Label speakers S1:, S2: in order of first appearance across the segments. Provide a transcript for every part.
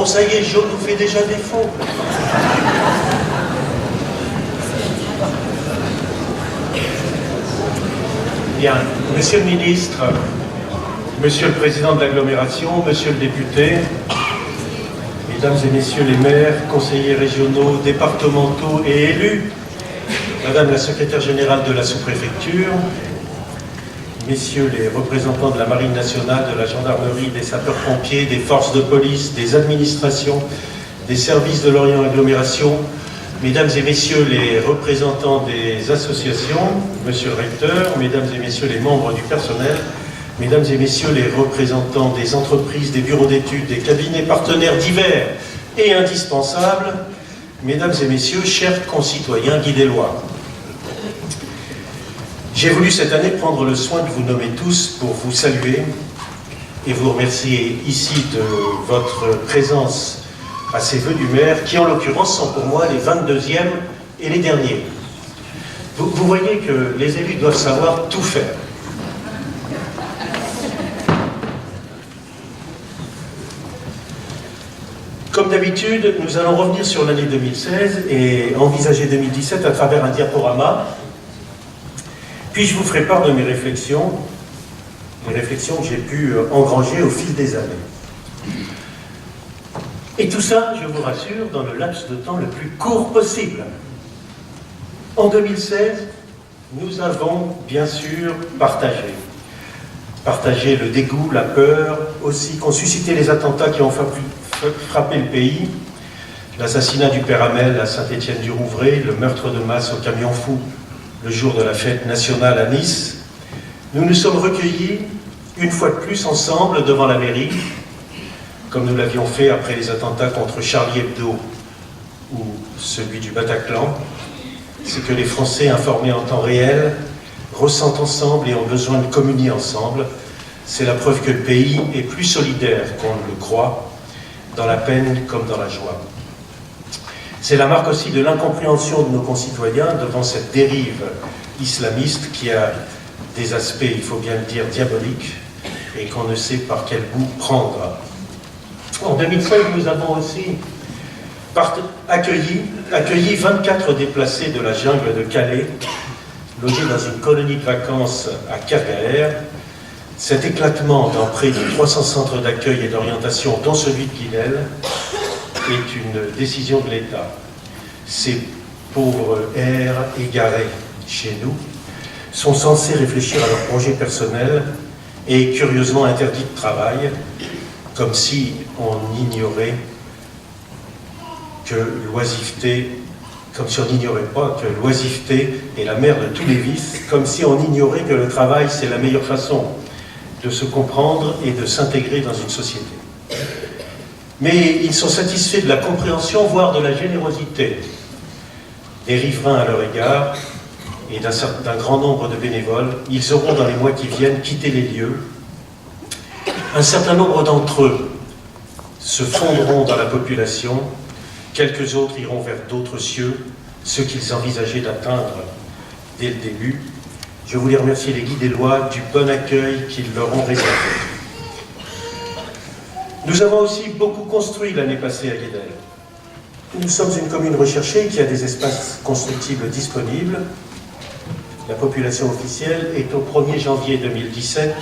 S1: ça y est, Jo nous fait déjà défaut. Bien, Monsieur le ministre, Monsieur le président de l'agglomération, Monsieur le député, Mesdames et Messieurs les maires, conseillers régionaux, départementaux et élus, Madame la secrétaire générale de la sous-préfecture, Messieurs les représentants de la Marine nationale, de la gendarmerie, des sapeurs-pompiers, des forces de police, des administrations, des services de l'Orient Agglomération, Mesdames et Messieurs les représentants des associations, Monsieur le recteur, Mesdames et Messieurs les membres du personnel, Mesdames et Messieurs les représentants des entreprises, des bureaux d'études, des cabinets partenaires divers et indispensables, Mesdames et Messieurs, chers concitoyens guidellois. J'ai voulu cette année prendre le soin de vous nommer tous pour vous saluer et vous remercier ici de votre présence à ces vœux du maire, qui en l'occurrence sont pour moi les 22e et les derniers. Vous voyez que les élus doivent savoir tout faire. Comme d'habitude, nous allons revenir sur l'année 2016 et envisager 2017 à travers un diaporama. Puis je vous ferai part de mes réflexions, les réflexions que j'ai pu engranger au fil des années. Et tout ça, je vous rassure, dans le laps de temps le plus court possible. En 2016, nous avons bien sûr partagé le dégoût, la peur, aussi qu'ont suscité les attentats qui ont frappé le pays, l'assassinat du père Hamel à Saint-Étienne-du-Rouvray, le meurtre de masse au camion fou le jour de la fête nationale à Nice. Nous nous sommes recueillis une fois de plus ensemble devant la mairie, comme nous l'avions fait après les attentats contre Charlie Hebdo ou celui du Bataclan. C'est que les Français informés en temps réel ressentent ensemble et ont besoin de communier ensemble. C'est la preuve que le pays est plus solidaire qu'on ne le croit, dans la peine comme dans la joie. C'est la marque aussi de l'incompréhension de nos concitoyens devant cette dérive islamiste qui a des aspects, il faut bien le dire, diaboliques et qu'on ne sait par quel bout prendre. En 2016, nous avons aussi accueilli 24 déplacés de la jungle de Calais, logés dans une colonie de vacances à Kerguelen. Cet éclatement dans près de 300 centres d'accueil et d'orientation, dont celui de Guinel, est une décision de l'État. Ces pauvres airs égarés chez nous sont censés réfléchir à leur projet personnel et curieusement interdits de travail, comme si on ignorait que l'oisiveté, comme si on n'ignorait pas que l'oisiveté est la mère de tous les vices, comme si on ignorait que le travail c'est la meilleure façon de se comprendre et de s'intégrer dans une société. Mais ils sont satisfaits de la compréhension, voire de la générosité des riverains à leur égard et d'un grand nombre de bénévoles. Ils auront dans les mois qui viennent quitté les lieux. Un certain nombre d'entre eux se fondront dans la population, quelques autres iront vers d'autres cieux, ceux qu'ils envisageaient d'atteindre dès le début. Je voulais remercier les guidellois du bon accueil qu'ils leur ont réservé. Nous avons aussi beaucoup construit l'année passée à Guédel. Nous sommes une commune recherchée qui a des espaces constructibles disponibles. La population officielle est au 1er janvier 2017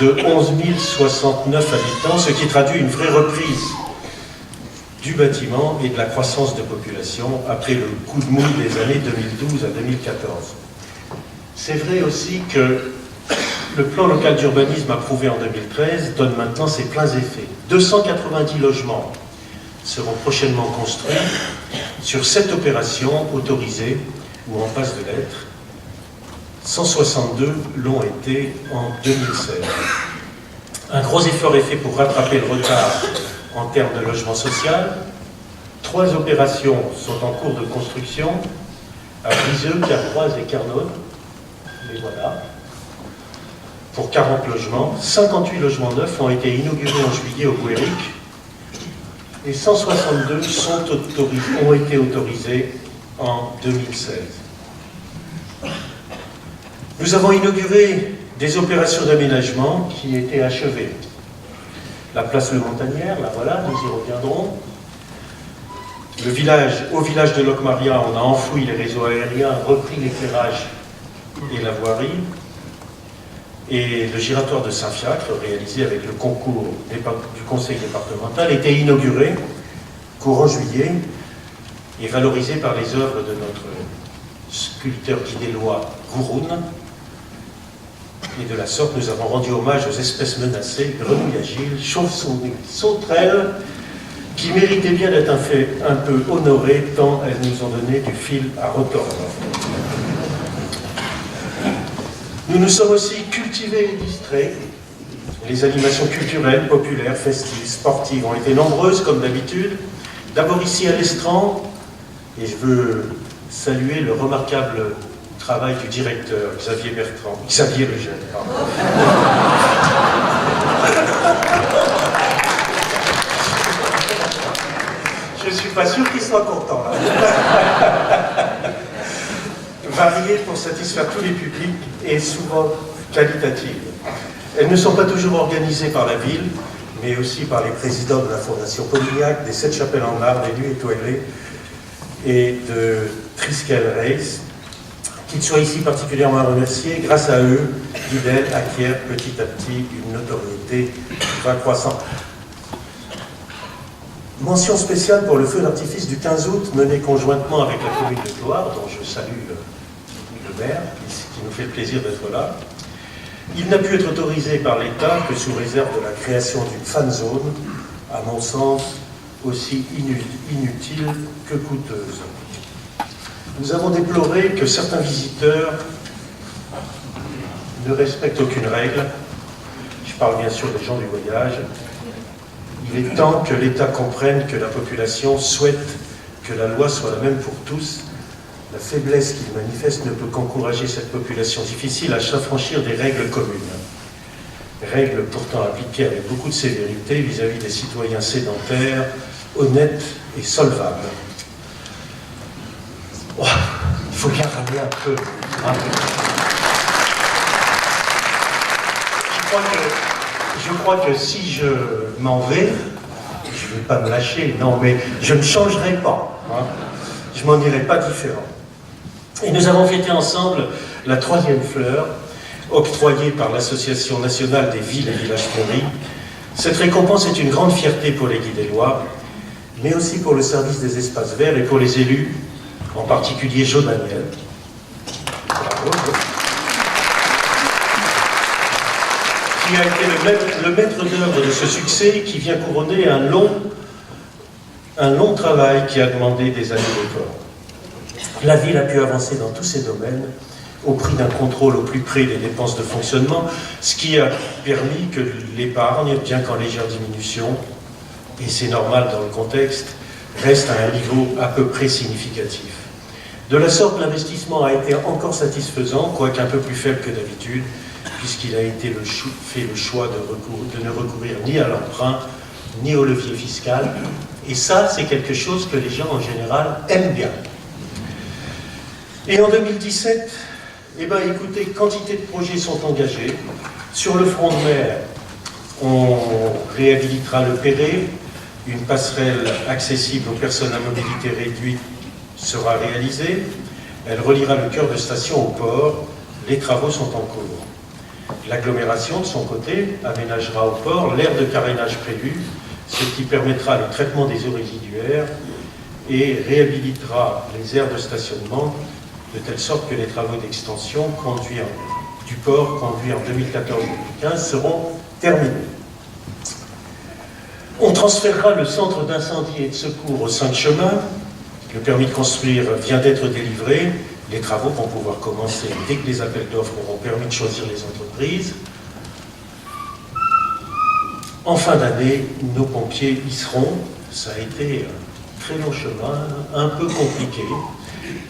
S1: de 11 069 habitants, ce qui traduit une vraie reprise du bâtiment et de la croissance de population après le coup de mou des années 2012 à 2014. C'est vrai aussi que le plan local d'urbanisme approuvé en 2013 donne maintenant ses pleins effets. 290 logements seront prochainement construits sur 7 opérations autorisées ou en passe de l'être. 162 l'ont été en 2016. Un gros effort est fait pour rattraper le retard en termes de logement social. 3 opérations sont en cours de construction à Briseux, Carroise et Carnaude. Et voilà. Pour 40 logements, 58 logements neufs ont été inaugurés en juillet au Bouéric et 162 ont été autorisés en 2016. Nous avons inauguré des opérations d'aménagement qui étaient achevées. la place Le Montagnère, là voilà, nous y reviendrons. Au village de Locmaria, on a enfoui les réseaux aériens, repris l'éclairage et la voirie. Et le giratoire de Saint-Fiacre, réalisé avec le concours du conseil départemental, était inauguré courant juillet et valorisé par les œuvres de notre sculpteur guidélois Gouroun. Et de la sorte, nous avons rendu hommage aux espèces menacées, grenouilles agiles, chauves-souris, sauterelles, qui méritaient bien d'être un peu honorées tant elles nous ont donné du fil à retordre. Nous nous sommes aussi cultivés et distraits. Les animations culturelles, populaires, festives, sportives ont été nombreuses comme d'habitude. D'abord ici à l'Estran, et je veux saluer le remarquable travail du directeur, Xavier Lejeune. Je ne suis pas sûr qu'il soit content, là. Variées pour satisfaire tous les publics et souvent qualitatives. Elles ne sont pas toujours organisées par la ville, mais aussi par les présidents de la Fondation Polignac, des 7 chapelles en art, des Nuits étoilées et de Triskel Reis, qu'ils soient ici particulièrement remerciés. Grâce à eux, Guidel acquiert petit à petit une notoriété qui va croissant. Mention spéciale pour le feu d'artifice du 15 août mené conjointement avec la commune de Cloire, dont je salue le maire, qui nous fait le plaisir d'être là. Il n'a pu être autorisé par l'État que sous réserve de la création d'une fan zone, à mon sens, aussi inutile que coûteuse. Nous avons déploré que certains visiteurs ne respectent aucune règle. Je parle bien sûr des gens du voyage. Il est temps que l'État comprenne que la population souhaite que la loi soit la même pour tous. La faiblesse qu'il manifeste ne peut qu'encourager cette population difficile à s'affranchir des règles communes. Règles pourtant appliquées avec beaucoup de sévérité vis-à-vis des citoyens sédentaires, honnêtes et solvables. Oh, il faut bien ramener un peu. Je crois que si je m'en vais, je ne vais pas me lâcher, non, mais je ne changerai pas. Je m'en irai pas différent. Et nous avons fêté ensemble la 3e fleur, octroyée par l'Association nationale des villes et villages fleuris. Cette récompense est une grande fierté pour les Guidélois, mais aussi pour le service des espaces verts et pour les élus, en particulier Jo Daniel. Bravo. Qui a été le maître d'œuvre de ce succès, qui vient couronner un long travail qui a demandé des années d'effort. La ville a pu avancer dans tous ces domaines au prix d'un contrôle au plus près des dépenses de fonctionnement, ce qui a permis que l'épargne, bien qu'en légère diminution, et c'est normal dans le contexte, reste à un niveau à peu près significatif. De la sorte, l'investissement a été encore satisfaisant, quoique un peu plus faible que d'habitude, puisqu'il a été fait le choix de ne recourir ni à l'emprunt, ni au levier fiscal. Et ça, c'est quelque chose que les gens, en général, aiment bien. Et en 2017, eh bien, écoutez, quantité de projets sont engagés. Sur le front de mer, on réhabilitera le Perret. Une passerelle accessible aux personnes à mobilité réduite sera réalisée. Elle reliera le cœur de station au port. Les travaux sont en cours. L'agglomération, de son côté, aménagera au port l'aire de carénage prévu, ce qui permettra le traitement des eaux résiduaires et réhabilitera les aires de stationnement de telle sorte que les travaux d'extension du port conduits en 2014-2015 seront terminés. On transférera le centre d'incendie et de secours au 5 chemins. Le permis de construire vient d'être délivré. Les travaux vont pouvoir commencer dès que les appels d'offres auront permis de choisir les entreprises. En fin d'année, nos pompiers y seront. Ça a été un très long chemin, un peu compliqué,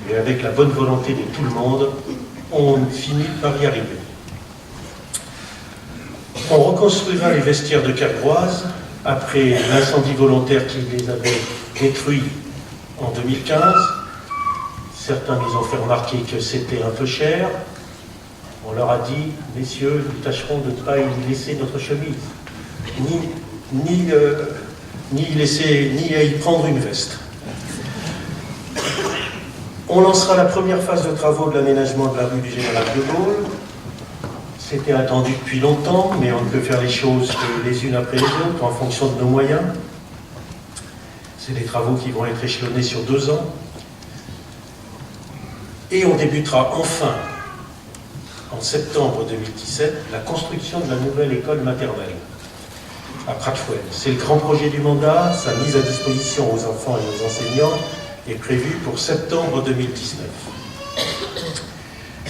S1: mais avec la bonne volonté de tout le monde, on finit par y arriver. On reconstruira les vestiaires de Kergrouaz après l'incendie volontaire qui les avait détruits en 2015. Certains nous ont fait remarquer que c'était un peu cher. On leur a dit, messieurs, nous tâcherons de ne pas y laisser notre chemise, ni à y prendre une veste. On lancera la première phase de travaux de l'aménagement de la rue du Général de Gaulle. C'était attendu depuis longtemps, mais on ne peut faire les choses que les unes après les autres, en fonction de nos moyens. C'est des travaux qui vont être échelonnés sur 2 ans. Et on débutera enfin, en septembre 2017, la construction de la nouvelle école maternelle à Pratchwell. C'est le grand projet du mandat. Sa mise à disposition aux enfants et aux enseignants est prévue pour septembre 2019.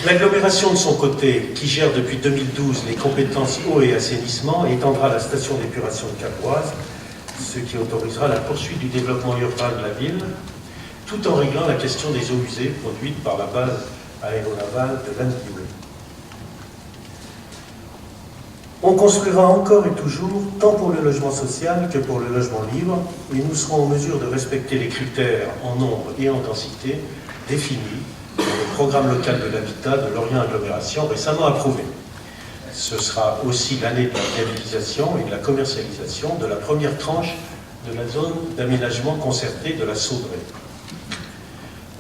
S1: L'agglomération de son côté, qui gère depuis 2012 les compétences eau et assainissement, étendra la station d'épuration de Capoise, ce qui autorisera la poursuite du développement urbain de la ville, tout en réglant la question des eaux usées produites par la base aéronavale de Landiwe. On construira encore et toujours, tant pour le logement social que pour le logement libre, et nous serons en mesure de respecter les critères en nombre et en densité définis dans le programme local de l'habitat de Lorient Agglomération récemment approuvé. Ce sera aussi l'année de la viabilisation et de la commercialisation de la première tranche de la zone d'aménagement concerté de la Saudraie.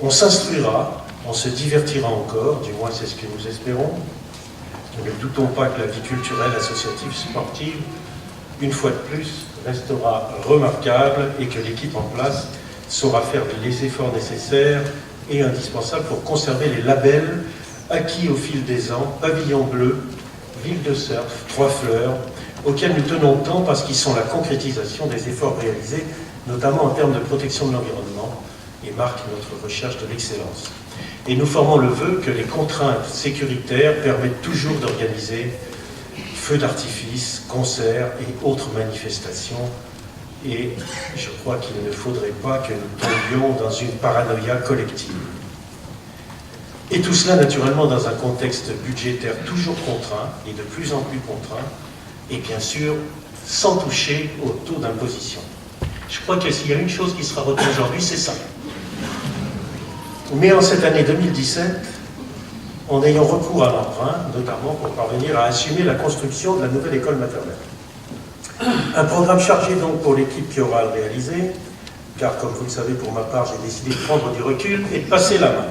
S1: On s'instruira, on se divertira encore, du moins c'est ce que nous espérons. Ne doutons pas que la vie culturelle, associative, sportive, une fois de plus, restera remarquable et que l'équipe en place saura faire les efforts nécessaires et indispensables pour conserver les labels acquis au fil des ans, Pavillon Bleu, Ville de Surf, Trois Fleurs, auxquels nous tenons tant parce qu'ils sont la concrétisation des efforts réalisés, notamment en termes de protection de l'environnement, et marquent notre recherche de l'excellence. Et nous formons le vœu que les contraintes sécuritaires permettent toujours d'organiser feux d'artifice, concerts et autres manifestations. Et je crois qu'il ne faudrait pas que nous tombions dans une paranoïa collective. Et tout cela, naturellement, dans un contexte budgétaire toujours contraint, et de plus en plus contraint, et bien sûr, sans toucher au taux d'imposition. Je crois que s'il y a une chose qui sera retenue aujourd'hui, c'est ça. Mais en cette année 2017, en ayant recours à l'emprunt, notamment pour parvenir à assumer la construction de la nouvelle école maternelle. Un programme chargé donc pour l'équipe qui aura à le réaliser, car comme vous le savez, pour ma part, j'ai décidé de prendre du recul et de passer la main.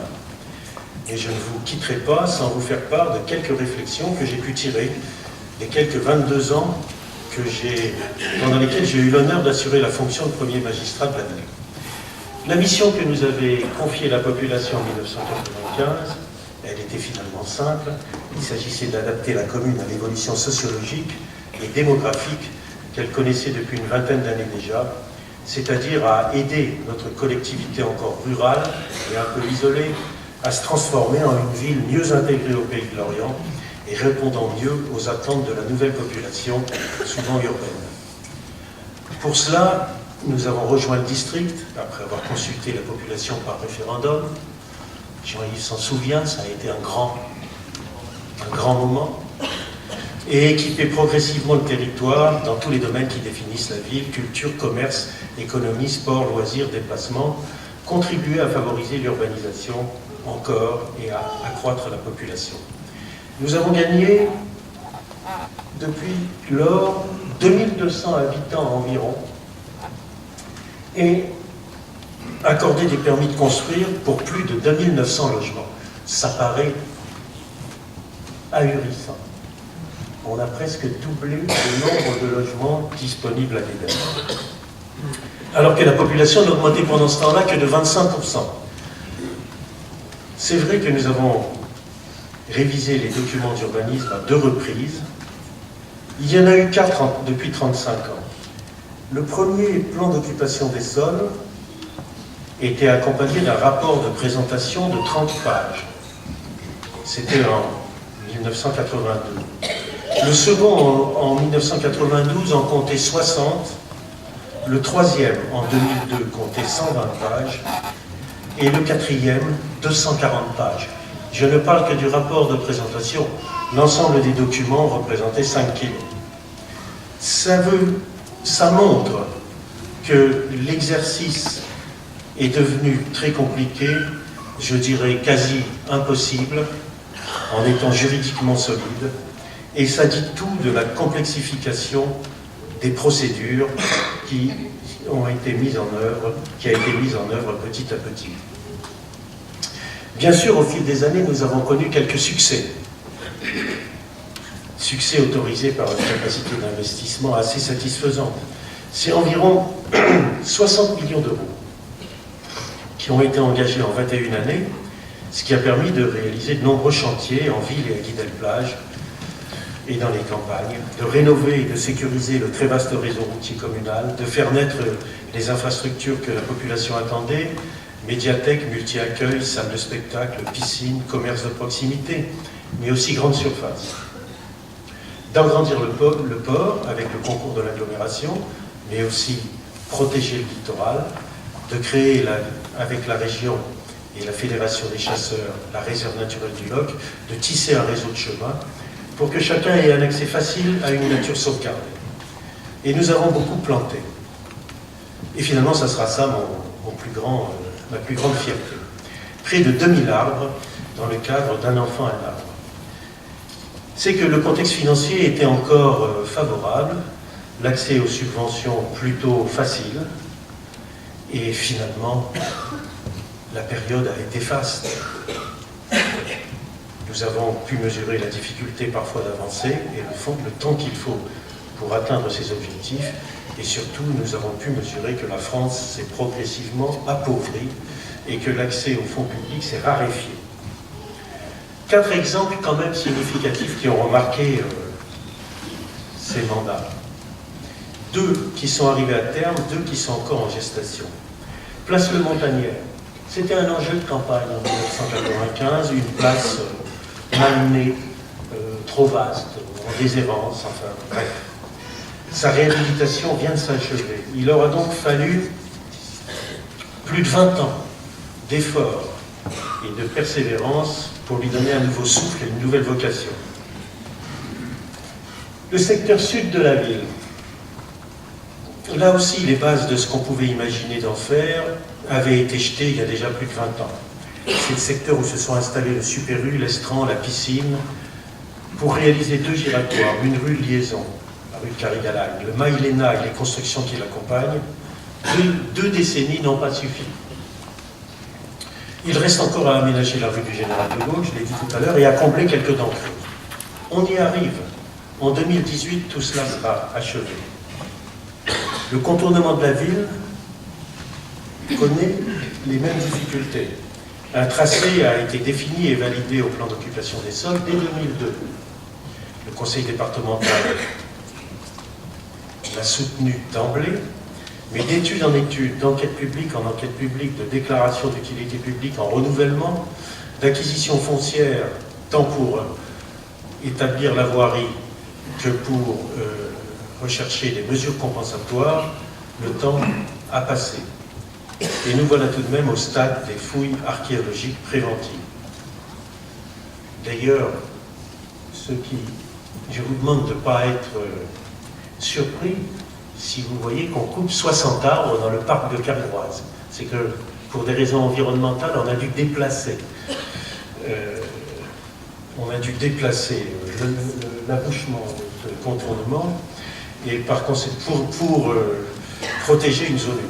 S1: Et je ne vous quitterai pas sans vous faire part de quelques réflexions que j'ai pu tirer des quelques 22 ans pendant lesquels j'ai eu l'honneur d'assurer la fonction de premier magistrat de la ville. La mission que nous avait confiée la population en 1995, elle était finalement simple. Il s'agissait d'adapter la commune à l'évolution sociologique et démographique qu'elle connaissait depuis une vingtaine d'années déjà, c'est-à-dire à aider notre collectivité encore rurale et un peu isolée à se transformer en une ville mieux intégrée au pays de l'Orient et répondant mieux aux attentes de la nouvelle population, souvent urbaine. Pour cela, nous avons rejoint le district, après avoir consulté la population par référendum. Jean-Yves s'en souvient, ça a été un grand moment. Et équiper progressivement le territoire dans tous les domaines qui définissent la ville, culture, commerce, économie, sport, loisirs, déplacements, contribuer à favoriser l'urbanisation encore et à accroître la population. Nous avons gagné, depuis lors, 2200 habitants environ, et accorder des permis de construire pour plus de 2900 logements. Ça paraît ahurissant. On a presque doublé le nombre de logements disponibles à l'hiver. Alors que la population n'a augmenté pendant ce temps-là que de 25%. C'est vrai que nous avons révisé les documents d'urbanisme à 2 reprises. Il y en a eu 4 depuis 35 ans. Le premier plan d'occupation des sols était accompagné d'un rapport de présentation de 30 pages. C'était en 1982. Le second, en 1992, en comptait 60. Le troisième, en 2002, comptait 120 pages. Et le quatrième, 240 pages. Je ne parle que du rapport de présentation. L'ensemble des documents représentait 5 kilos. Ça montre que l'exercice est devenu très compliqué, je dirais quasi impossible, en étant juridiquement solide, et ça dit tout de la complexification des procédures qui a été mise en œuvre petit à petit. Bien sûr, au fil des années, nous avons connu quelques succès. Succès autorisés par une capacité d'investissement assez satisfaisante. C'est environ 60 millions d'euros qui ont été engagés en 21 années, ce qui a permis de réaliser de nombreux chantiers en ville et à Guidel-Plage et dans les campagnes, de rénover et de sécuriser le très vaste réseau routier communal, de faire naître les infrastructures que la population attendait, médiathèque, multi-accueil, salles de spectacle, piscine, commerce de proximité, mais aussi grandes surfaces. D'agrandir le port avec le concours de l'agglomération, mais aussi protéger le littoral, de créer avec la région et la Fédération des chasseurs la réserve naturelle du Loc, de tisser un réseau de chemins pour que chacun ait un accès facile à une nature sauvegardée. Et nous avons beaucoup planté. Et finalement, ça sera ça ma plus grande fierté. Près de 2000 arbres dans le cadre d'un enfant, un arbre. C'est que le contexte financier était encore favorable, l'accès aux subventions plutôt facile, et finalement, la période a été faste. Nous avons pu mesurer la difficulté parfois d'avancer et le temps qu'il faut pour atteindre ces objectifs, et surtout, nous avons pu mesurer que la France s'est progressivement appauvrie et que l'accès aux fonds publics s'est raréfié. 4 exemples quand même significatifs qui ont remarqué ces mandats. 2 qui sont arrivés à terme, 2 qui sont encore en gestation. Place Le Montagnière. C'était un enjeu de campagne en 1995, une place malmenée, trop vaste, en déshérence, enfin bref. Sa réhabilitation vient de s'achever. Il aura donc fallu plus de 20 ans d'efforts et de persévérance pour lui donner un nouveau souffle et une nouvelle vocation. Le secteur sud de la ville. Là aussi, les bases de ce qu'on pouvait imaginer d'en faire avaient été jetées il y a déjà plus de 20 ans. C'est le secteur où se sont installés le Super U, l'Estran, la piscine, pour réaliser 2 giratoires, une rue de liaison, la rue de Carigalagne, le Maïlena et les constructions qui l'accompagnent. 2 décennies n'ont pas suffi. Il reste encore à aménager la rue du Général de Gaulle, je l'ai dit tout à l'heure, et à combler quelques dents creuses. On y arrive. En 2018, tout cela sera achevé. Le contournement de la ville connaît les mêmes difficultés. Un tracé a été défini et validé au plan d'occupation des sols dès 2002. Le conseil départemental l'a soutenu d'emblée, mais d'étude en étude, d'enquête publique en enquête publique, de déclaration d'utilité publique en renouvellement, d'acquisition foncière, tant pour établir la voirie que pour rechercher des mesures compensatoires, le temps a passé. Et nous voilà tout de même au stade des fouilles archéologiques préventives. D'ailleurs, je vous demande de ne pas être surpris si vous voyez qu'on coupe 60 arbres dans le parc de Cameroise. C'est que, pour des raisons environnementales, on a dû déplacer. L'abouchement de contournement, et par conséquent, pour protéger une zone humide.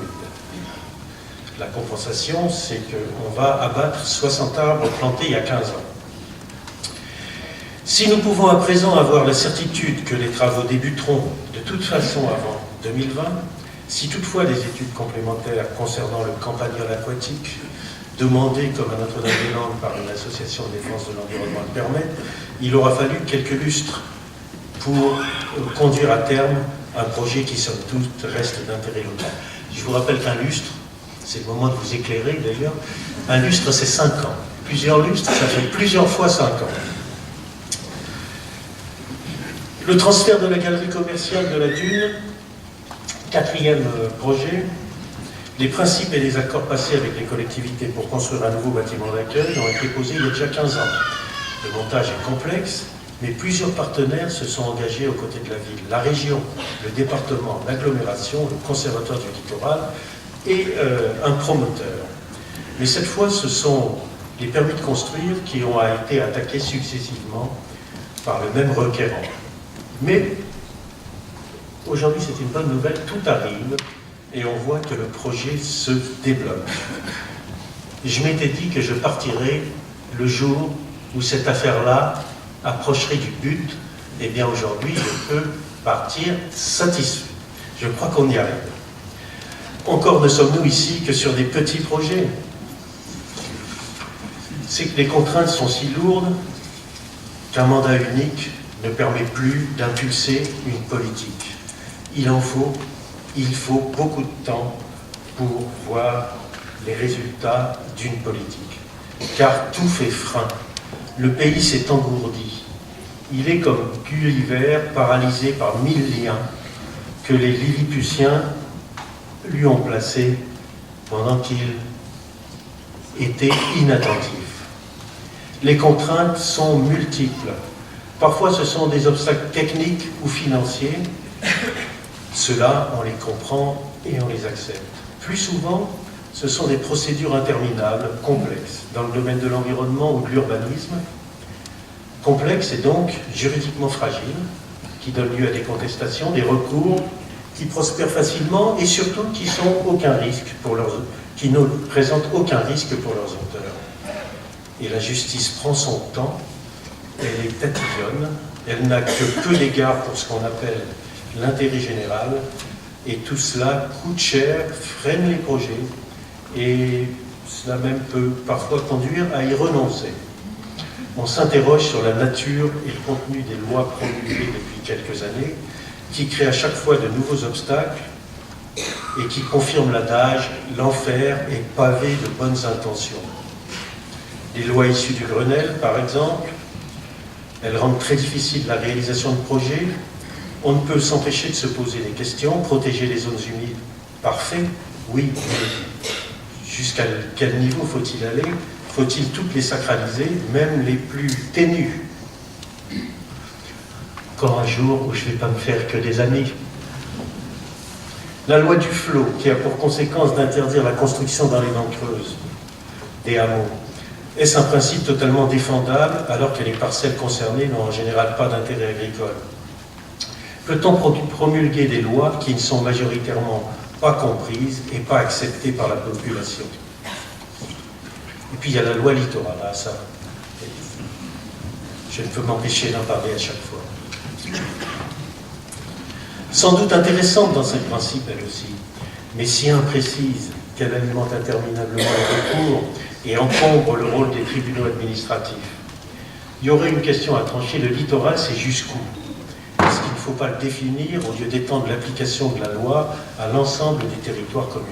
S1: La compensation, c'est qu'on va abattre 60 arbres plantés il y a 15 ans. Si nous pouvons à présent avoir la certitude que les travaux débuteront de toute façon avant 2020, si toutefois des études complémentaires concernant le campagnol aquatique, demandées comme à Notre-Dame-des-Landes par une association de défense de l'environnement le permettent, il aura fallu quelques lustres pour conduire à terme un projet qui, somme toute, reste d'intérêt local. Je vous rappelle qu'un lustre, c'est le moment de vous éclairer d'ailleurs, un lustre c'est 5 ans. Plusieurs lustres, ça fait plusieurs fois 5 ans. Le transfert de la galerie commerciale de la Dune, 4e projet. Les principes et les accords passés avec les collectivités pour construire un nouveau bâtiment d'accueil ont été posés il y a déjà 15 ans. Le montage est complexe, mais plusieurs partenaires se sont engagés aux côtés de la ville. La région, le département, l'agglomération, le conservatoire du littoral et un promoteur. Mais cette fois, ce sont les permis de construire qui ont été attaqués successivement par le même requérant. Mais Aujourd'hui, c'est une bonne nouvelle, tout arrive et on voit que le projet se débloque. Je m'étais dit que je partirais le jour où cette affaire-là approcherait du but. Eh bien, aujourd'hui, je peux partir satisfait. Je crois qu'on y arrive. Encore ne sommes-nous ici que sur des petits projets. C'est que les contraintes sont si lourdes qu'un mandat unique ne permet plus d'impulser une politique. Il faut beaucoup de temps pour voir les résultats d'une politique. Car tout fait frein. Le pays s'est engourdi. Il est comme Gulliver, paralysé par 1000 liens que les Lilliputiens lui ont placés pendant qu'il était inattentif. Les contraintes sont multiples. Parfois, ce sont des obstacles techniques ou financiers. Ceux-là, on les comprend et on les accepte. Plus souvent, ce sont des procédures interminables, complexes, dans le domaine de l'environnement ou de l'urbanisme. Complexes et donc juridiquement fragiles, qui donnent lieu à des contestations, des recours, qui prospèrent facilement et surtout qui ne présentent aucun risque pour leurs auteurs. Et la justice prend son temps, elle est tatillonne, elle n'a que peu d'égard pour ce qu'on appelle l'intérêt général, et tout cela coûte cher, freine les projets, et cela même peut parfois conduire à y renoncer. On s'interroge sur la nature et le contenu des lois promulguées depuis quelques années, qui créent à chaque fois de nouveaux obstacles et qui confirment l'adage « l'enfer est pavé de bonnes intentions ». Les lois issues du Grenelle, par exemple, elles rendent très difficile la réalisation de projets. On ne peut s'empêcher de se poser des questions. Protéger les zones humides, parfait, oui, mais jusqu'à quel niveau faut-il aller? Faut-il toutes les sacraliser, même les plus ténues? Encore un jour où je ne vais pas me faire que des amis. La loi du flot, qui a pour conséquence d'interdire la construction dans les dents creuses des hameaux. Est-ce un principe totalement défendable alors que les parcelles concernées n'ont en général pas d'intérêt agricole? Peut-on promulguer des lois qui ne sont majoritairement pas comprises et pas acceptées par la population? Et puis il y a la loi littorale, hein, ça. Je ne peux m'empêcher d'en parler à chaque fois. Sans doute intéressante dans ses principes, elle aussi, mais si imprécise qu'elle alimente interminablement les recours et encombre le rôle des tribunaux administratifs. Il y aurait une question à trancher, le littoral, c'est jusqu'où? Est-ce qu'il ne faut pas le définir au lieu d'étendre l'application de la loi à l'ensemble des territoires communaux?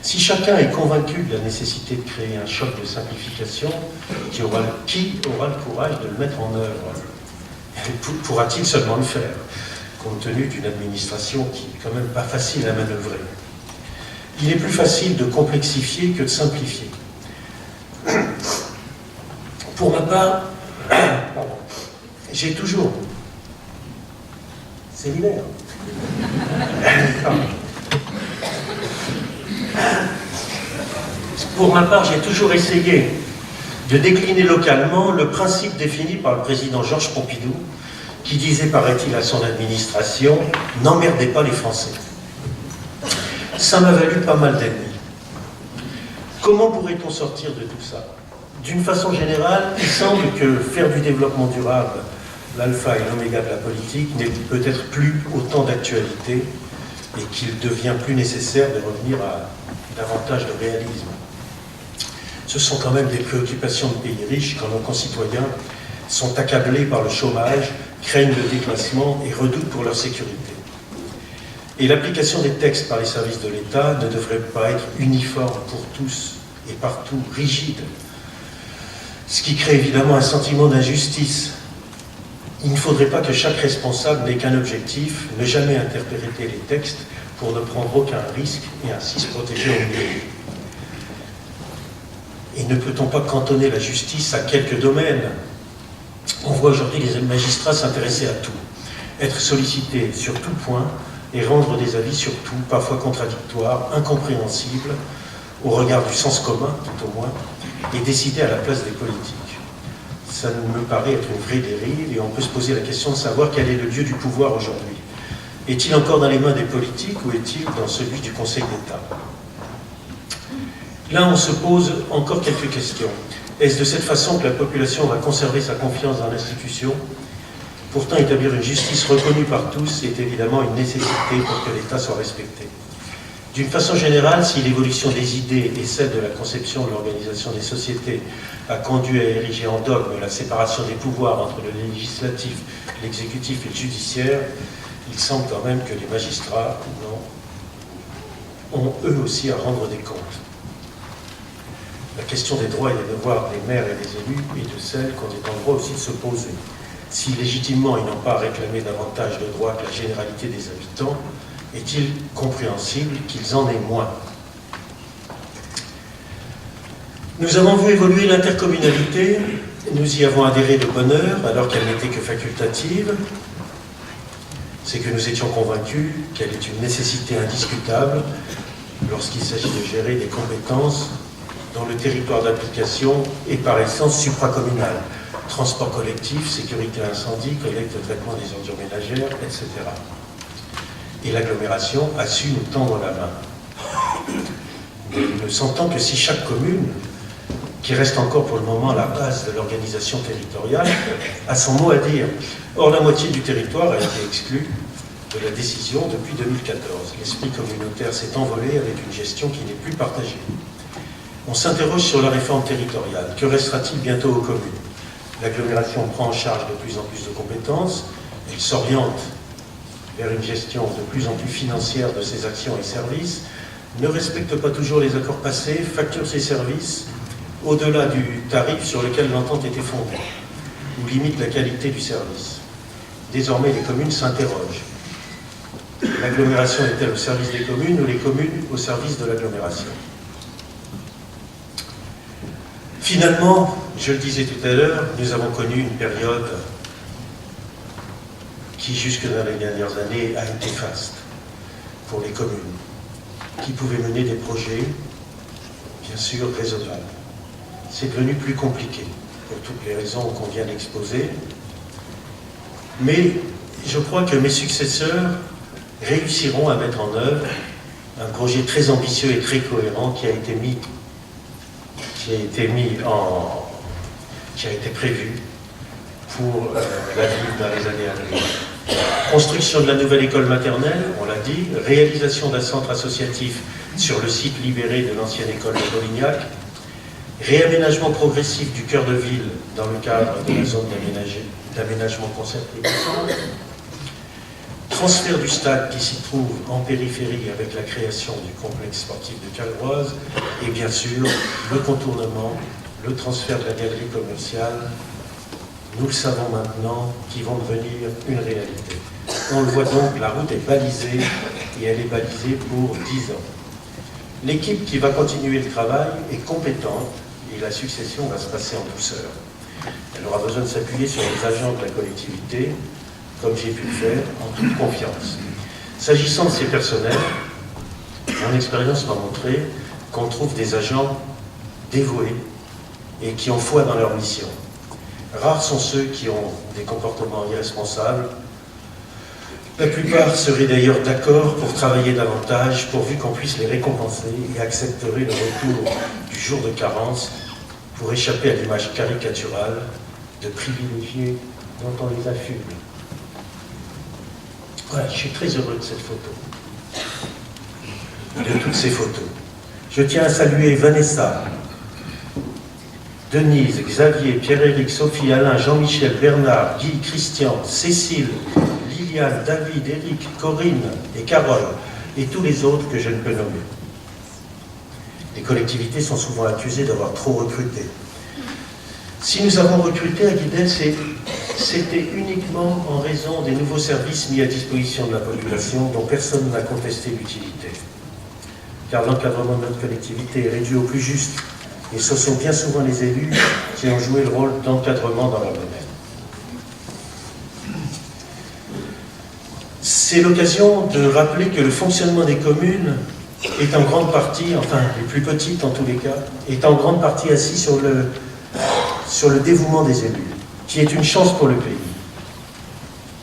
S1: Si chacun est convaincu de la nécessité de créer un choc de simplification, qui aura le courage de le mettre en œuvre? Pourra-t-il seulement le faire, compte tenu d'une administration qui n'est quand même pas facile à manœuvrer? Il est plus facile de complexifier que de simplifier. Pour ma part, j'ai toujours... C'est l'hiver. Pour ma part, j'ai toujours essayé de décliner localement le principe défini par le président Georges Pompidou, qui disait, paraît-il, à son administration, « N'emmerdez pas les Français ». Ça m'a valu pas mal d'ennemis. Comment pourrait-on sortir de tout ça? D'une façon générale, il semble que faire du développement durable l'alpha et l'oméga de la politique n'est peut-être plus autant d'actualité et qu'il devient plus nécessaire de revenir à davantage de réalisme. Ce sont quand même des préoccupations de pays riches quand nos concitoyens sont accablés par le chômage, craignent le déclassement et redoutent pour leur sécurité. Et l'application des textes par les services de l'État ne devrait pas être uniforme pour tous et partout, rigide. Ce qui crée évidemment un sentiment d'injustice. Il ne faudrait pas que chaque responsable n'ait qu'un objectif, ne jamais interpréter les textes pour ne prendre aucun risque et ainsi se protéger au mieux. Et ne peut-on pas cantonner la justice à quelques domaines? On voit aujourd'hui les magistrats s'intéresser à tout, être sollicités sur tout point et rendre des avis sur tout, parfois contradictoires, incompréhensibles, au regard du sens commun, tout au moins, et décider à la place des politiques. Ça me paraît être une vraie dérive, et on peut se poser la question de savoir quel est le lieu du pouvoir aujourd'hui. Est-il encore dans les mains des politiques ou est-il dans celui du Conseil d'État? Là, on se pose encore quelques questions. Est-ce de cette façon que la population va conserver sa confiance dans l'institution? Pourtant, établir une justice reconnue par tous est évidemment une nécessité pour que l'État soit respecté. D'une façon générale, si l'évolution des idées et celle de la conception de l'organisation des sociétés a conduit à ériger en dogme la séparation des pouvoirs entre le législatif, l'exécutif et le judiciaire, il semble quand même que les magistrats ont eux aussi à rendre des comptes. La question des droits et des devoirs des maires et des élus est de celles qu'on est en droit aussi de se poser. Si légitimement ils n'ont pas réclamé davantage de droits que la généralité des habitants, est-il compréhensible qu'ils en aient moins? Nous avons vu évoluer l'intercommunalité, nous y avons adhéré de bonne heure alors qu'elle n'était que facultative. C'est que nous étions convaincus qu'elle est une nécessité indiscutable lorsqu'il s'agit de gérer des compétences dont le territoire d'application est par essence supracommunal. Transport collectif, sécurité incendie, collecte et traitement des ordures ménagères, etc. Et l'agglomération a su nous tendre la main. Mais ne sentant que si chaque commune, qui reste encore pour le moment la base de l'organisation territoriale, a son mot à dire. Or, la moitié du territoire a été exclue de la décision depuis 2014. L'esprit communautaire s'est envolé avec une gestion qui n'est plus partagée. On s'interroge sur la réforme territoriale. Que restera-t-il bientôt aux communes? L'agglomération prend en charge de plus en plus de compétences, elle s'oriente vers une gestion de plus en plus financière de ses actions et services, ne respecte pas toujours les accords passés, facture ses services au-delà du tarif sur lequel l'entente était fondée, ou limite la qualité du service. Désormais, les communes s'interrogent. L'agglomération est-elle au service des communes ou les communes au service de l'agglomération? Finalement, je le disais tout à l'heure, nous avons connu une période qui, jusque dans les dernières années, a été faste pour les communes, qui pouvaient mener des projets, bien sûr, raisonnables. C'est devenu plus compliqué, pour toutes les raisons qu'on vient d'exposer. Mais je crois que mes successeurs réussiront à mettre en œuvre un projet très ambitieux et très cohérent qui a été prévu pour l'avenir dans les années à venir. Construction de la nouvelle école maternelle, on l'a dit, réalisation d'un centre associatif sur le site libéré de l'ancienne école de Polignac, réaménagement progressif du cœur de ville dans le cadre de la zone d'aménagement concerté, transfert du stade qui s'y trouve en périphérie avec la création du complexe sportif de Calvoise et bien sûr le contournement, le transfert de la galerie commerciale, nous le savons maintenant, qui vont devenir une réalité. On le voit donc, la route est balisée et elle est balisée pour 10 ans. L'équipe qui va continuer le travail est compétente et la succession va se passer en douceur. Elle aura besoin de s'appuyer sur les agents de la collectivité, comme j'ai pu le faire, en toute confiance. S'agissant de ces personnels, mon expérience m'a montré qu'on trouve des agents dévoués et qui ont foi dans leur mission. Rares sont ceux qui ont des comportements irresponsables. La plupart seraient d'ailleurs d'accord pour travailler davantage, pourvu qu'on puisse les récompenser et accepteraient le retour du jour de carence pour échapper à l'image caricaturale de privilégiés dont on les affuble. Voilà, je suis très heureux de cette photo, de toutes ces photos. Je tiens à saluer Vanessa, Denise, Xavier, Pierre-Éric, Sophie, Alain, Jean-Michel, Bernard, Guy, Christian, Cécile, Liliane, David, Éric, Corinne et Carole, et tous les autres que je ne peux nommer. Les collectivités sont souvent accusées d'avoir trop recruté. Si nous avons recruté à Guidel, c'était uniquement en raison des nouveaux services mis à disposition de la population dont personne n'a contesté l'utilité. Car l'encadrement de notre collectivité est réduit au plus juste, et ce sont bien souvent les élus qui ont joué le rôle d'encadrement dans leur domaine. C'est l'occasion de rappeler que le fonctionnement des communes est en grande partie, enfin les plus petites en tous les cas, est en grande partie assis sur le dévouement des élus, qui est une chance pour le pays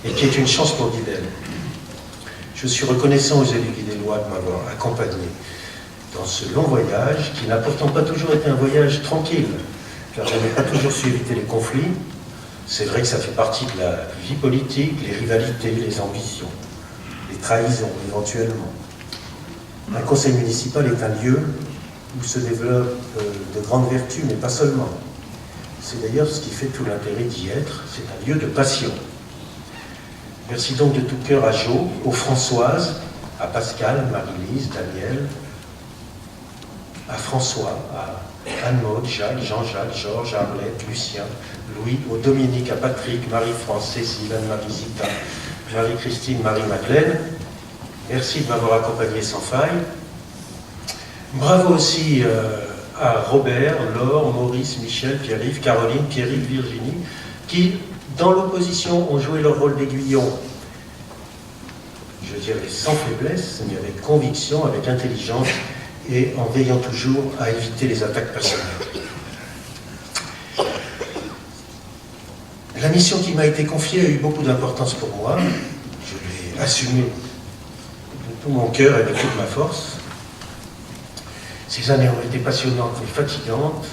S1: et qui est une chance pour Guidel. Je suis reconnaissant aux élus guidellois de m'avoir accompagné dans ce long voyage, qui n'a pourtant pas toujours été un voyage tranquille, car je n'ai pas toujours su éviter les conflits. C'est vrai que ça fait partie de la vie politique, les rivalités, les ambitions, les trahisons éventuellement. Un conseil municipal est un lieu où se développent de grandes vertus, mais pas seulement. C'est d'ailleurs ce qui fait tout l'intérêt d'y être, c'est un lieu de passion. Merci donc de tout cœur à Jo, aux Françoises, à Pascal, Marie-Lise, Daniel, à François, à Anne-Maude, Jacques, Jean-Jacques, Georges, Arlette, Lucien, Louis, au Dominique, à Patrick, Marie-France, Cécile, Anne-Marie Zita, Marie-Christine, Marie-Madeleine. Merci de m'avoir accompagné sans faille. Bravo aussi à Robert, Laure, Maurice, Michel, Pierre-Yves, Caroline, Pierre-Yves, Virginie, qui, dans l'opposition, ont joué leur rôle d'aiguillon, je dirais sans faiblesse, mais avec conviction, avec intelligence, et en veillant toujours à éviter les attaques personnelles. La mission qui m'a été confiée a eu beaucoup d'importance pour moi. Je l'ai assumée de tout mon cœur et de toute ma force. Ces années ont été passionnantes et fatigantes.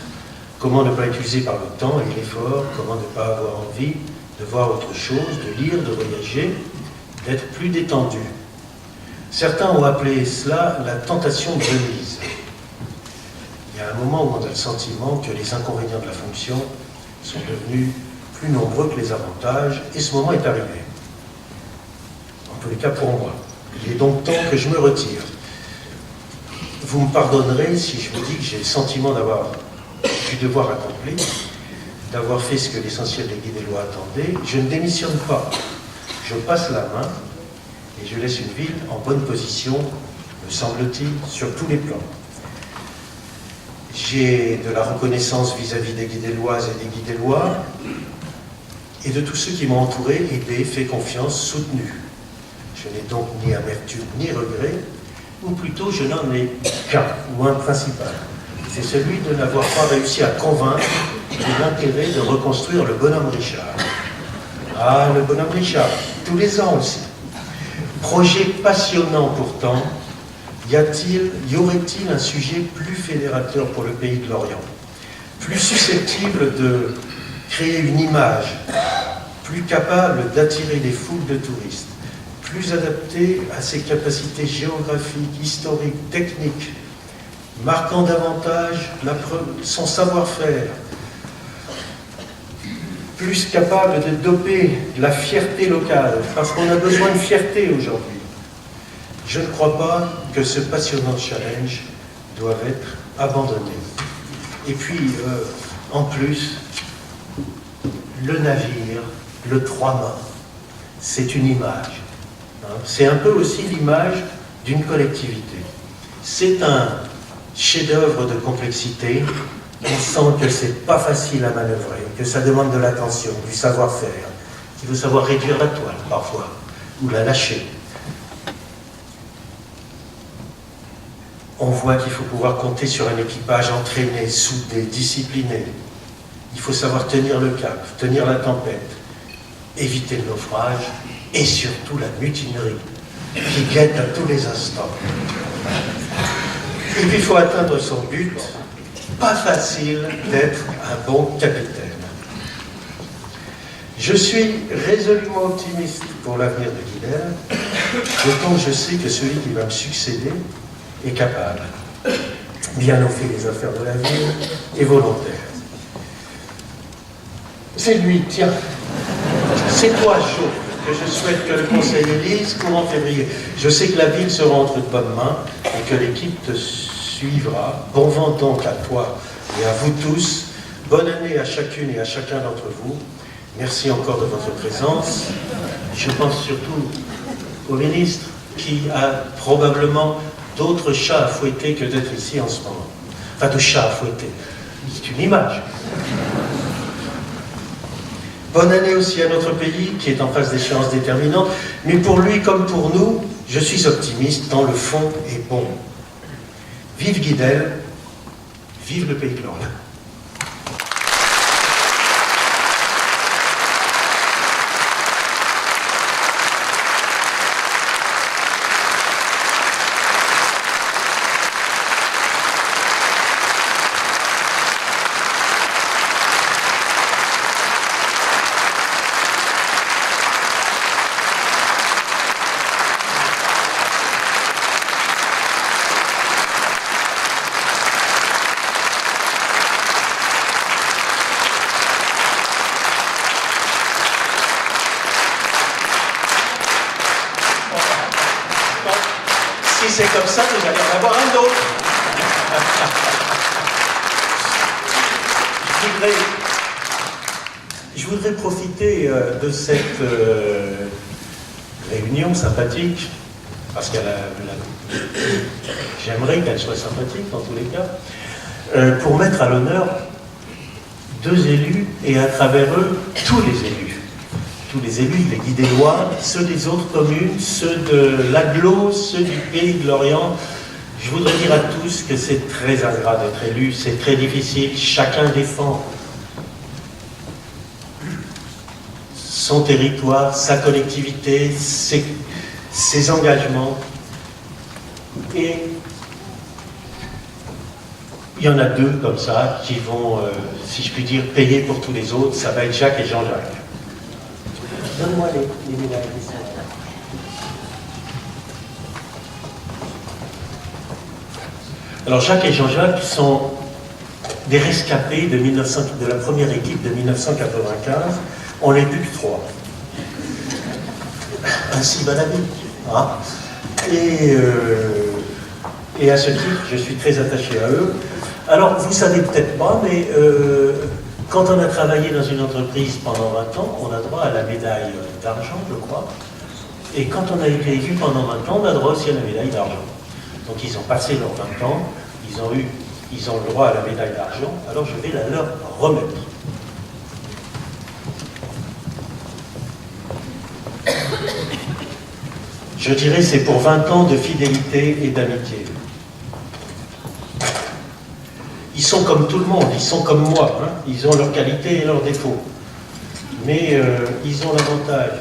S1: Comment ne pas être usé par le temps et l'effort, comment ne pas avoir envie de voir autre chose, de lire, de voyager, d'être plus détendu. Certains ont appelé cela la tentation de Venise. Il y a un moment où on a le sentiment que les inconvénients de la fonction sont devenus plus nombreux que les avantages, et ce moment est arrivé. En tous les cas pour moi. Il est donc temps que je me retire. Vous me pardonnerez si je vous dis que j'ai le sentiment d'avoir du devoir accompli, d'avoir fait ce que l'essentiel des guidellois attendait. Je ne démissionne pas. Je passe la main et je laisse une ville en bonne position, me semble-t-il, sur tous les plans. J'ai de la reconnaissance vis-à-vis des guidelloises et des guidellois et de tous ceux qui m'ont entouré, aidé, fait confiance, soutenu. Je n'ai donc ni amertume ni regret, ou plutôt je n'en ai qu'un, ou un principal. C'est celui de n'avoir pas réussi à convaincre de l'intérêt de reconstruire le bonhomme Richard. Ah, le bonhomme Richard, tous les ans aussi. Projet passionnant pourtant, y aurait-il un sujet plus fédérateur pour le pays de l'Orient, plus susceptible de créer une image, plus capable d'attirer des foules de touristes, plus adapté à ses capacités géographiques, historiques, techniques, marquant davantage son savoir-faire, plus capable de doper la fierté locale, parce qu'on a besoin de fierté aujourd'hui. Je ne crois pas que ce passionnant challenge doive être abandonné. Et puis, en plus, le navire, le trois-mâts, c'est une image. C'est un peu aussi l'image d'une collectivité. C'est un chef-d'œuvre de complexité. On sent que c'est pas facile à manœuvrer, que ça demande de l'attention, du savoir-faire, qu'il faut savoir réduire la toile parfois, ou la lâcher. On voit qu'il faut pouvoir compter sur un équipage entraîné, soudé, discipliné. Il faut savoir tenir le cap, tenir la tempête, éviter le naufrage et surtout la mutinerie qui guette à tous les instants. Et puis il faut atteindre son but. Pas facile d'être un bon capitaine. Je suis résolument optimiste pour l'avenir de Guidel, d'autant que je sais que celui qui va me succéder est capable, bien au fait des affaires de la ville, et volontaire. C'est lui, tiens, c'est toi, Jo, que je souhaite que le Conseil élise courant février. Je sais que la ville sera entre de bonnes mains et que l'équipe te suivra. Bon vent donc à toi et à vous tous. Bonne année à chacune et à chacun d'entre vous. Merci encore de votre présence. Je pense surtout au ministre qui a probablement d'autres chats à fouetter que d'être ici en ce moment. Enfin, de chats à fouetter. C'est une image. Bonne année aussi à notre pays qui est en phase d'échéance déterminante. Mais pour lui comme pour nous, je suis optimiste tant le fond est bon. Vive Guidel, vive le pays de l'Orient. c'est comme ça que vous allez en avoir un autre. Je voudrais profiter de cette réunion sympathique, parce j'aimerais qu'elle soit sympathique dans tous les cas, pour mettre à l'honneur deux élus et à travers eux tous les élus. Tous les élus des Guidélois, ceux des autres communes, ceux de l'Agglo, ceux du Pays de Lorient. Je voudrais dire à tous que c'est très ingrat d'être élu, c'est très difficile, chacun défend son territoire, sa collectivité, ses engagements. Et il y en a deux comme ça qui vont, si je puis dire, payer pour tous les autres. Ça va être Jacques et Jean-Jacques. Donne-moi les médailles. Alors Jacques et Jean-Jacques sont des rescapés de la première équipe de 1995. On n'est plus que 3. Ainsi va la vie. Hein? Et à ce titre, je suis très attaché à eux. Alors, vous ne savez peut-être pas, mais quand on a travaillé dans une entreprise pendant 20 ans, on a droit à la médaille d'argent, je crois. Et quand on a été élu pendant 20 ans, on a droit aussi à la médaille d'argent. Donc ils ont passé leurs 20 ans, ils ont le droit à la médaille d'argent, alors je vais la leur remettre. Je dirais c'est pour 20 ans de fidélité et d'amitié. Ils sont comme tout le monde, ils sont comme moi, hein. Ils ont leurs qualités et leurs défauts. Mais ils ont l'avantage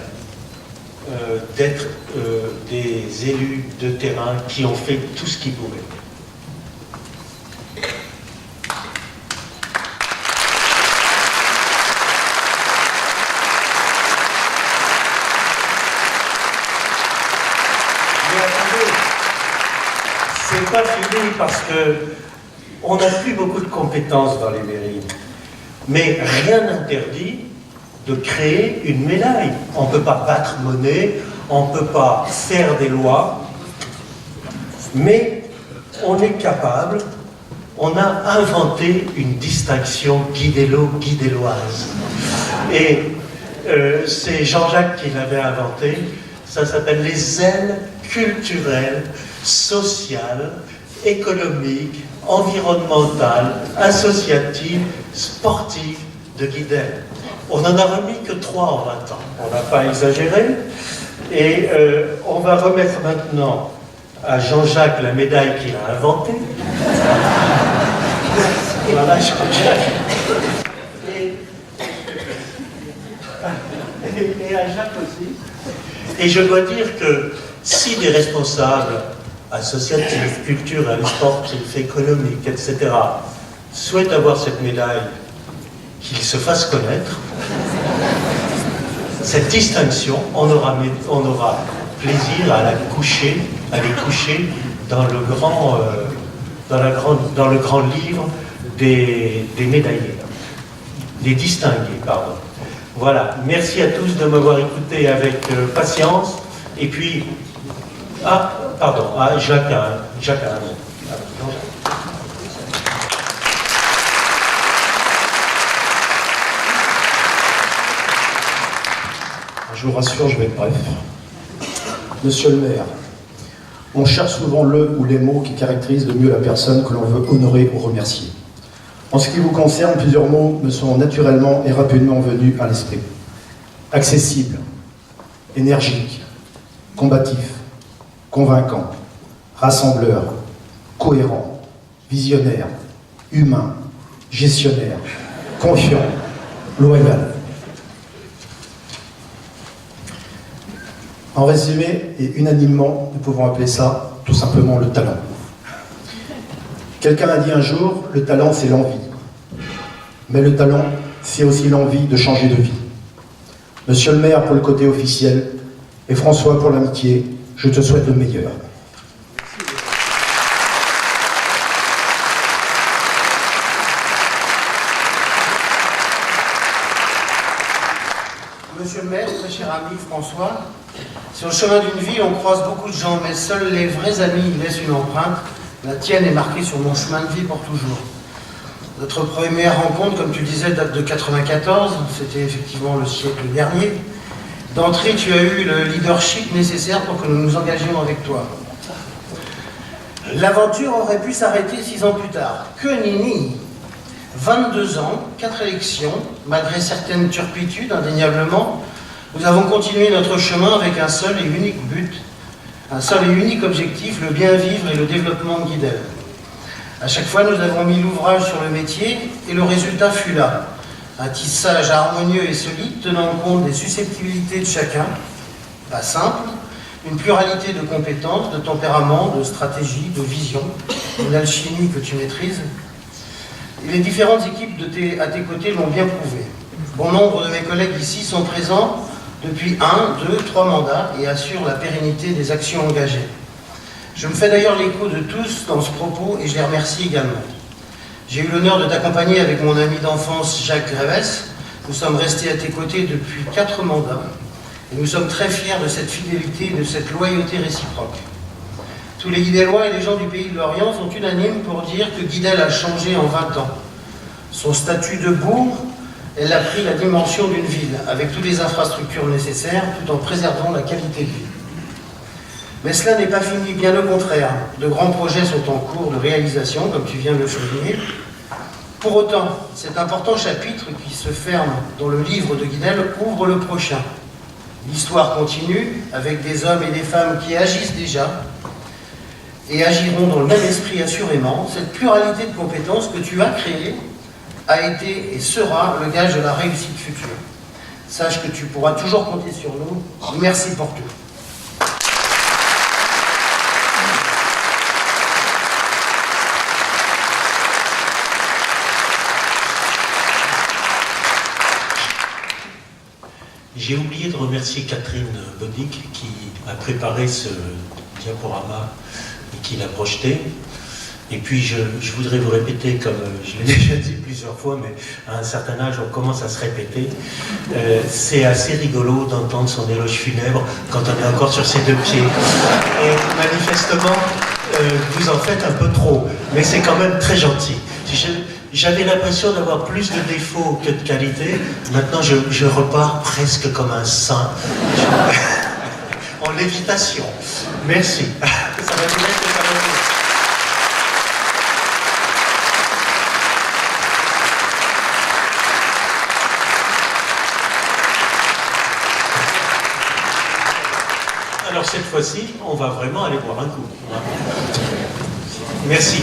S1: d'être des élus de terrain qui ont fait tout ce qu'ils pouvaient. Mais attendez, c'est pas fini parce que on n'a plus beaucoup de compétences dans les mairies. Mais rien n'interdit de créer une médaille. On ne peut pas battre monnaie, on ne peut pas faire des lois, mais on est capable, on a inventé une distinction guidéloise. Et c'est Jean-Jacques qui l'avait inventé, ça s'appelle les ailes culturelles, sociales, économiques, environnementales, associatives, sportives de Guidel. On n'en a remis que 3 en 20 ans. On n'a pas exagéré. Et on va remettre maintenant à Jean-Jacques la médaille qu'il a inventée. Voilà, Jean-Jacques. Et à Jacques aussi. Et je dois dire que si des responsables associatifs, culturels, sportifs, économiques, etc., souhaitent avoir cette médaille, qu'ils se fassent connaître, cette distinction, on aura plaisir à les coucher dans le grand livre des médaillés, des distingués, pardon. Voilà, merci à tous de m'avoir écouté avec patience, et puis, Jacques a un mot.
S2: Je vous rassure, je vais être bref. Monsieur le maire, on cherche souvent le ou les mots qui caractérisent le mieux la personne que l'on veut honorer ou remercier. En ce qui vous concerne, plusieurs mots me sont naturellement et rapidement venus à l'esprit. Accessible, énergique, combatif, convaincant, rassembleur, cohérent, visionnaire, humain, gestionnaire, confiant, loyal. En résumé, et unanimement, nous pouvons appeler ça tout simplement le talent. Quelqu'un a dit un jour, le talent c'est l'envie. Mais le talent, c'est aussi l'envie de changer de vie. Monsieur le maire pour le côté officiel, et François pour l'amitié, je te souhaite le meilleur.
S3: Monsieur le maire, très cher ami François, Sur le chemin d'une ville, on croise beaucoup de gens, mais seuls les vrais amis y laissent une empreinte. La tienne est marquée sur mon chemin de vie pour toujours. Notre première rencontre, comme tu disais, date de 94. C'était effectivement le siècle dernier. D'entrée, tu as eu le leadership nécessaire pour que nous nous engagions avec toi. L'aventure aurait pu s'arrêter 6 ans plus tard. Que nenni! 22 ans, 4 élections, malgré certaines turpitudes, indéniablement, nous avons continué notre chemin avec un seul et unique but, un seul et unique objectif, le bien vivre et le développement de Guidel. À chaque fois, nous avons mis l'ouvrage sur le métier et le résultat fut là. Un tissage harmonieux et solide tenant compte des susceptibilités de chacun, pas simple, une pluralité de compétences, de tempéraments, de stratégies, de visions, une alchimie que tu maîtrises. Et les différentes équipes à tes côtés l'ont bien prouvé. Bon nombre de mes collègues ici sont présents depuis 1, 2, 3 mandats et assurent la pérennité des actions engagées. Je me fais d'ailleurs l'écho de tous dans ce propos et je les remercie également. J'ai eu l'honneur de t'accompagner avec mon ami d'enfance Jacques Grévès. Nous sommes restés à tes côtés depuis 4 mandats et nous sommes très fiers de cette fidélité et de cette loyauté réciproque. Tous les Guidellois et les gens du pays de l'Orient sont unanimes pour dire que Guidel a changé en 20 ans. Son statut de bourg, elle a pris la dimension d'une ville, avec toutes les infrastructures nécessaires, tout en préservant la qualité de vie. Mais cela n'est pas fini, bien au contraire. De grands projets sont en cours de réalisation, comme tu viens de le souligner. Pour autant, cet important chapitre qui se ferme dans le livre de Guidel ouvre le prochain. L'histoire continue, avec des hommes et des femmes qui agissent déjà, et agiront dans le même esprit assurément. Cette pluralité de compétences que tu as créée a été et sera le gage de la réussite future. Sache que tu pourras toujours compter sur nous. Merci pour tout.
S1: J'ai oublié de remercier Catherine Bodic qui a préparé ce diaporama et qui l'a projeté. Et puis je voudrais vous répéter, comme je l'ai déjà dit plusieurs fois, mais à un certain âge on commence à se répéter. C'est assez rigolo d'entendre son éloge funèbre quand on est encore sur ses 2 pieds. Et manifestement, vous en faites un peu trop, mais c'est quand même très gentil. J'avais l'impression d'avoir plus de défauts que de qualités. Maintenant, je repars presque comme un saint. En lévitation. Merci. Ça va vous mettre le cadeau. Alors cette fois-ci, on va vraiment aller boire un coup. Merci.